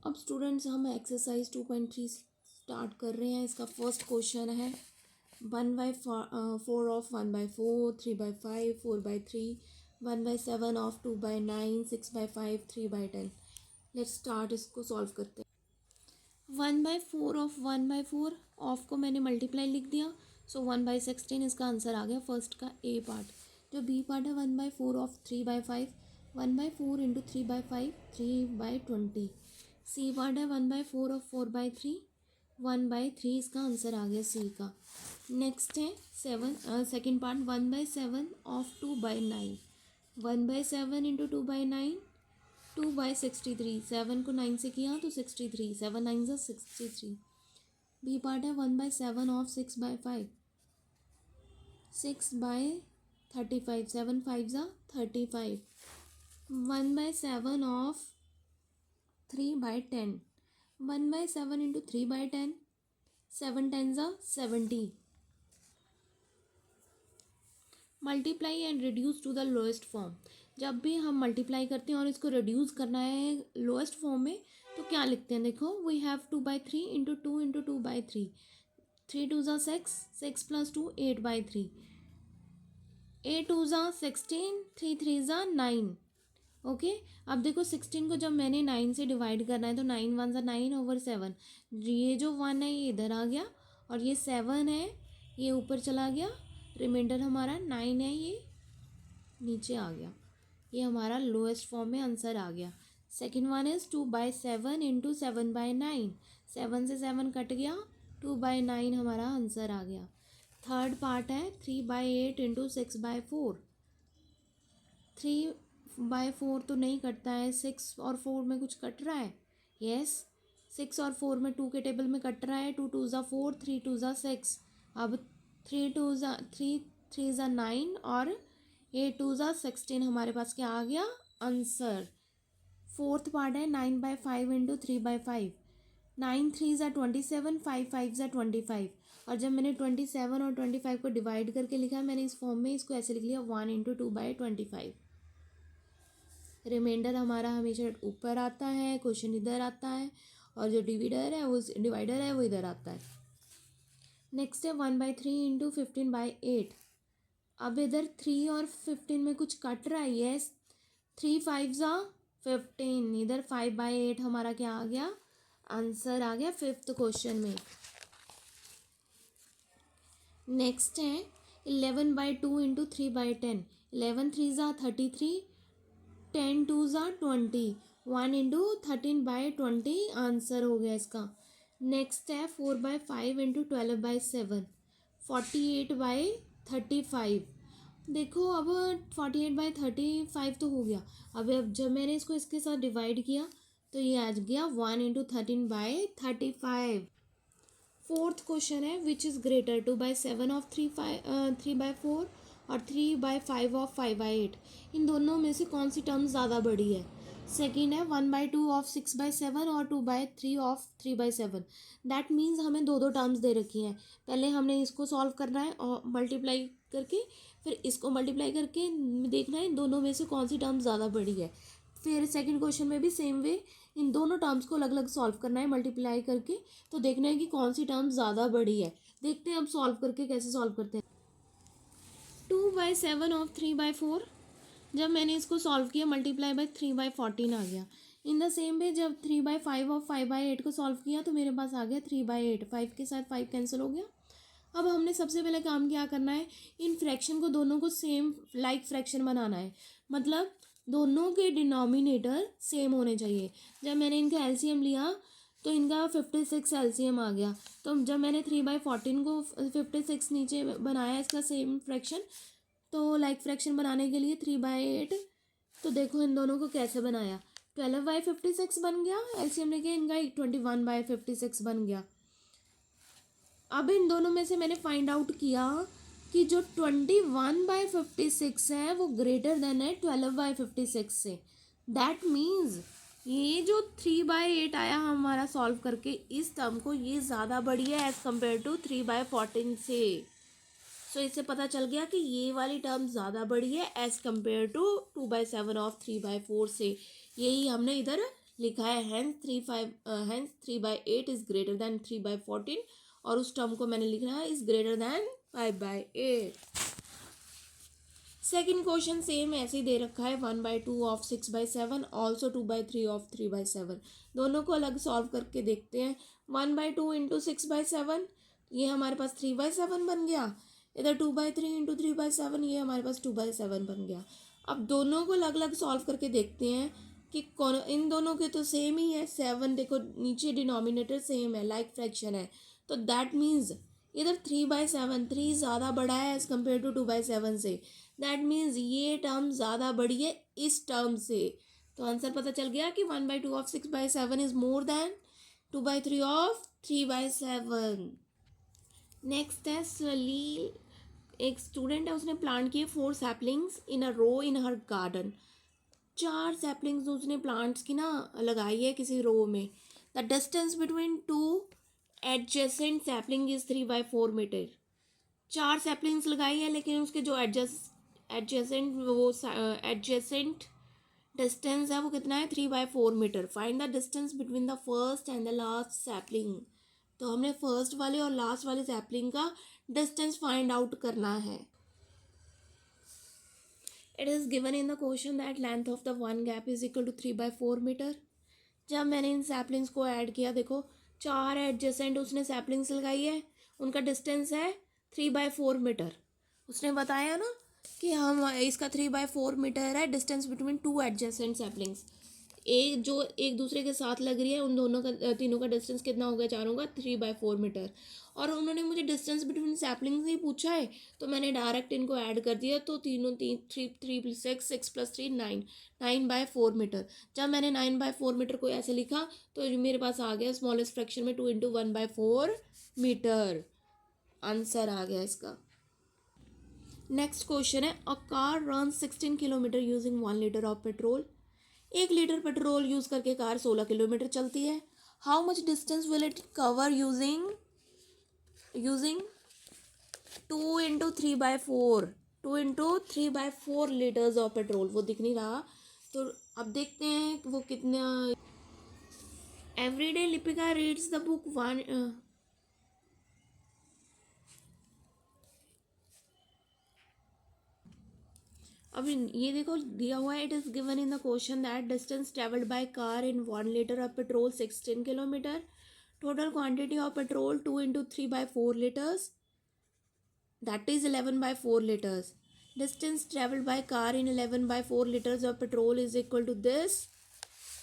अब स्टूडेंट्स हम exercise 2.3 start कर रहे हैं। इसका फर्स्ट क्वेश्चन है 1/4 ऑफ 1/4, 3/5, 4/3, 1/7 ऑफ 2/9, 6/5, 3/10। लेट्स स्टार्ट, इसको सॉल्व करते हैं। 1/4 ऑफ 1/4 ऑफ को मैंने मल्टीप्लाई लिख दिया, सो 1/16 इसका आंसर आ गया फर्स्ट का ए पार्ट। जो बी पार्ट है 1/4 ऑफ 3/5, 1/4 इंटू 3/5, 3/20। सी पार्ट है 1/4 ऑफ 4/3, 1/3 इसका आंसर आ गया सी का। नेक्स्ट है सेकेंड पार्ट 1/7 ऑफ 2/9, 1/7 इंटू 2/9, 2/63। 7 को 9 से किया तो 63, 7 9 ज़ा 63। बी पार्ट है 1/7 ऑफ 6/5, 6/35, 7 5 ज़ा 35। 1/7 ऑफ 3/10, 1/7 इंटू 3/10, 7 10 ज़ा 70। Multiply and reduce to the lowest form. जब भी हम मल्टीप्लाई करते हैं और इसको रिड्यूस करना है लोएस्ट फॉर्म में, तो क्या लिखते हैं? देखो, वी हैव 2/3 इंटू 2 इंटू 2/3, 3 2 ज़ा 6, 6 प्लस 2 8/3, 8 2 ज़ा 16, 3 3 ज़ा 9। ओके, अब देखो 16 को जब मैंने 9 से डिवाइड करना है तो 9 1 ज़ा 9 ओवर 7। ये जो 1 है ये इधर आ गया और ये 7 है ये ऊपर चला गया, रिमाइंडर हमारा 9 है ये नीचे आ गया। ये हमारा लोएस्ट फॉर्म में आंसर आ गया। सेकेंड वन इज़ 2/7 इंटू 7/9, 7 से 7 कट गया, 2/9 हमारा आंसर आ गया। थर्ड पार्ट है 3/8 इंटू 6/4, 3/4 तो नहीं कटता है, 6 और 4 में कुछ कट रहा है? यस, 6 और 4 में 2 के टेबल में कट रहा है। 2 2 ज़ा 4, 3 2 ज़ा 6। अब 3 2 ज़ा 3 3 ज़ा 9 और 8 2 ज़ा 16 हमारे पास क्या आ गया? आंसर। फोर्थ पार्ट है 9/5 इंटू 3/5, 9 3 ज़ा 27, 5 5 ज़ा 25। और जब मैंने 27 और 25 को डिवाइड करके लिखा है मैंने इस फॉर्म में, इसको ऐसे लिख लिया 1 इंटू 2/25। रिमाइंडर हमारा हमेशा ऊपर आता है, क्वेश्चन इधर आता है, और जो डिवाइडर है वो इधर आता है। नेक्स्ट है 1/3 इंटू 15/8। अब इधर 3 और 15 में कुछ कट रहा है? यस, 3 5 ज़ा 15, इधर 5/8 हमारा क्या आ गया? आंसर आ गया फिफ्थ क्वेश्चन में। नेक्स्ट है 11/2 इंटू 3/10, 11 3 ज़ा 33, 10 2 ज़ा 20, 1 इंटू 13/20 आंसर हो गया इसका। नेक्स्ट है 4/5 इंटू 12/7, 48/35। देखो अब 48/35 तो हो गया। अब जब मैंने इसको इसके साथ डिवाइड किया तो ये आ गया 1 इंटू 13/35। फोर्थ क्वेश्चन है विच इज़ ग्रेटर, 2/7 ऑफ 3/4 और 3/5 ऑफ 5/8। इन दोनों में से कौन सी टर्म ज़्यादा बड़ी है? सेकेंड है 1/2 ऑफ 6/7 और 2/3 ऑफ 3/7। दैट मीन्स हमें दो दो टर्म्स दे रखी हैं। पहले हमने इसको सॉल्व करना है और मल्टीप्लाई करके, फिर इसको मल्टीप्लाई करके देखना है इन दोनों में से कौन सी टर्म ज़्यादा बड़ी है। फिर सेकंड क्वेश्चन में भी सेम वे इन दोनों टर्म्स को अलग अलग सॉल्व करना है मल्टीप्लाई करके, तो देखना है कि कौन सी टर्म ज़्यादा बड़ी है। देखते हैं अब सॉल्व करके कैसे सॉल्व करते हैं। 2/7 ऑफ 3/4, जब मैंने इसको सॉल्व किया मल्टीप्लाई बाय 3/14 आ गया। इन द सेम वे जब 3/5 ऑफ 5/8 को सॉल्व किया तो मेरे पास आ गया 3/8, 5 के साथ 5 कैंसिल हो गया। अब हमने सबसे पहले काम क्या करना है, इन फ्रैक्शन को दोनों को सेम लाइक फ्रैक्शन बनाना है, मतलब दोनों के डिनोमिनेटर सेम होने चाहिए। जब मैंने इनका एलसीएम लिया तो इनका 56 एलसीएम आ गया। तो जब मैंने 3/14 को 56 नीचे बनाया इसका सेम फ्रैक्शन, तो लाइक फ्रैक्शन बनाने के लिए 3/8, तो देखो इन दोनों को कैसे बनाया, 12/56 बन गया एलसीएम लेके, इनका 21/56 बन गया। अब इन दोनों में से मैंने फाइंड आउट किया कि जो 21/56 है वो ग्रेटर देन है 12/56 से। दैट मीन्स ये जो 3/8 आया हमारा सॉल्व करके इस टर्म को, ये ज़्यादा बड़ी है एज़ कम्पेयर टू 3/14 से। सो इससे पता चल गया कि ये वाली टर्म ज़्यादा बड़ी है एज़ कम्पेयर टू 2/7 ऑफ 3/4 से। यही हमने इधर लिखा है हैंस 3/8 इज ग्रेटर देन 3/14, और उस टर्म को मैंने लिखना है is greater than 5/8। Second question same ऐसे ही दे रखा है 1/2 ऑफ 6/7 ऑल्सो 2/3 ऑफ 3/7। दोनों को अलग सॉल्व करके देखते हैं। 1/2 इंटू 6/7 ये हमारे पास 3/7 बन गया। इधर 2/3 इंटू 3/7 ये हमारे पास 2/7 बन गया। अब दोनों को अलग अलग सॉल्व करके देखते हैं कि कौन, इन दोनों के तो सेम ही है। 7 देखो नीचे डिनोमिनेटर सेम है, लाइक फ्रैक्शन है, तो दैट मीन्स इधर 3/7 3 ज़्यादा बड़ा है एज कम्पेयर टू 2/7 से। दैट मीन्स ये टर्म ज़्यादा बड़ी है इस टर्म से। तो आंसर पता चल गया कि 1/2 of 6/7 is more than 2/3 of 3/7। Next है सलील, एक स्टूडेंट है, उसने प्लांट किए 4 saplings in a row in her garden. 4 saplings उसने प्लांट्स की ना लगाई है किसी रो में। The distance between 2 adjacent sapling is 3/4 metre. 4 saplings लगाई है, लेकिन उसके जो एडजेसेंट डिस्टेंस है वो कितना है 3/4 metre. Find the distance between the first and the last sapling. तो हमने फर्स्ट वाले और लास्ट वाले सैपलिंग का डिस्टेंस फाइंड आउट करना है। It is given in the question that length of the one gap is equal to 3/4 metre. जब मैंने इन सैपलिंग्स को ऐड किया, देखो 4 एडजेसेंट उसने सैपलिंग्स लगाई है, उनका डिस्टेंस है 3/4 मीटर। उसने बताया ना कि हम इसका 3/4 मीटर है डिस्टेंस बिटवीन 2 एडजेसेंट सैपलिंग्स। एक जो एक दूसरे के साथ लग रही है उन दोनों का, तीनों का डिस्टेंस कितना होगा, चारों का 3/4 मीटर। और उन्होंने मुझे डिस्टेंस बिटवीन सैपलिंग्स ही पूछा है, तो मैंने डायरेक्ट इनको ऐड कर दिया। तो तीनों 6 प्लस 3 9, 9/4 मीटर। जब मैंने 9/4 मीटर को ऐसे लिखा तो मेरे पास आ गया स्मॉलेस्ट फ्रैक्शन में 2 इंटू 1/4 मीटर। आंसर आ गया इसका। नेक्स्ट क्वेश्चन है a car run 16 kilometre using 1 litre of petrol. 1 litre petrol use करके कार 16 किलोमीटर चलती है। How much distance will it cover using using 2 into 3/4 2 into 3/4 litres of petrol. वो दिख नहीं रहा, तो अब देखते हैं वो कितना। Every day Lipika reads the book one. अब ये देखो दिया हुआ है, it is given in the question that distance travelled by car in 1 litre of petrol 16 kilometre. Total quantity of petrol 2 into 3/4 litres, that is 11/4 liters. Distance traveled by car in 11/4 liters of petrol is equal to this.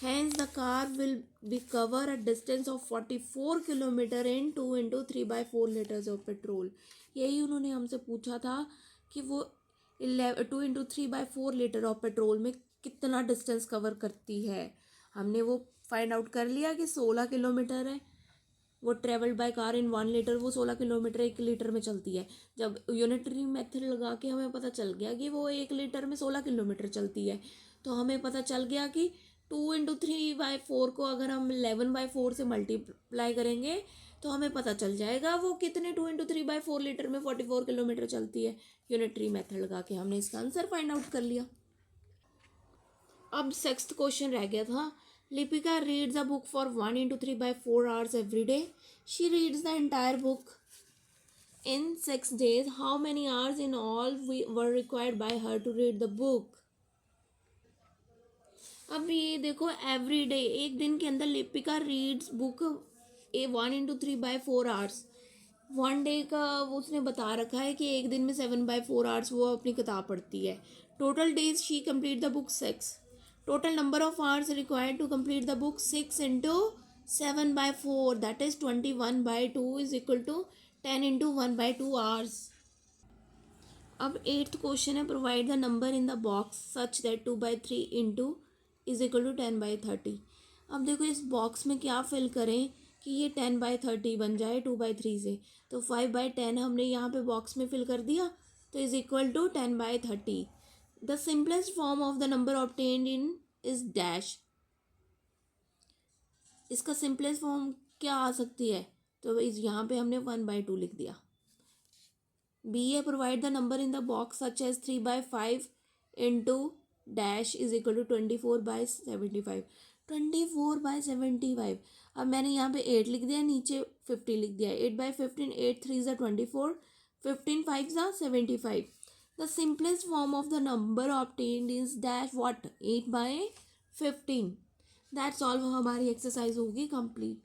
Hence the car will be cover a distance of 44 kilometer in 2 into 3/4 liters of petrol. यही उन्होंने हमसे पूछा था कि वो 2 into 3/4 litre of petrol में कितना distance cover करती है। हमने वो फाइंड आउट कर लिया कि 16 किलोमीटर है। वो travelled by car in 1 litre, वो 16 किलोमीटर 1 लीटर में चलती है। जब यूनिटरी मेथड लगा के हमें पता चल गया कि वो 1 लीटर में 16 किलोमीटर चलती है, तो हमें पता चल गया कि 2 इंटू 3/4 को अगर हम 11/4 से मल्टीप्लाई करेंगे तो हमें पता चल जाएगा वो कितने 2 इंटू 3/4 लीटर में 44 किलोमीटर चलती है। यूनिटरी मेथड लगा के हमने इसका आंसर फाइंड आउट कर लिया। अब सिक्स्थ क्वेश्चन रह गया था। Lipika reads a book for 1 into 3/4 hours every day. She reads the entire book in 6 days. How many hours in all were required by her to read the book? अब ये देखो every day, एक दिन के अंदर Lipika reads book 1 into 3/4 hours। 1 day का उसने बता रखा है कि एक दिन में 7/4 hours वो अपनी किताब पढ़ती है। Total days she complete the book 6। Total number of hours required to complete the book 6 into 7/4, that is 21/2 is equal to 10 into 1/2 hours। अब एट्थ क्वेश्चन है provide the number in the box such that 2/3 into is equal to 10/30। अब देखो इस box में क्या fill करें कि ये 10/30 बन जाए 2/3 से। तो 5/10 हमने यहाँ पे बॉक्स में फिल कर दिया, तो is equal to 10/30। The simplest form of the number obtained in is dash. इसका सिंपलेस्ट फॉर्म क्या आ सकती है, तो इस यहाँ पे हमने 1/2 लिख दिया। बी है provide the number in the box such as 3/5 into dash is equal to 24/75। 24/75। अब मैंने यहाँ पे 8 लिख दिया, नीचे 50 लिख दिया। 8/15, 8 3 ज़ा 24, 15 5 ज़ा 75। The simplest form of the number obtained is dash what, 8/15। That's all. हमारी एक्सरसाइज होगी कंप्लीट।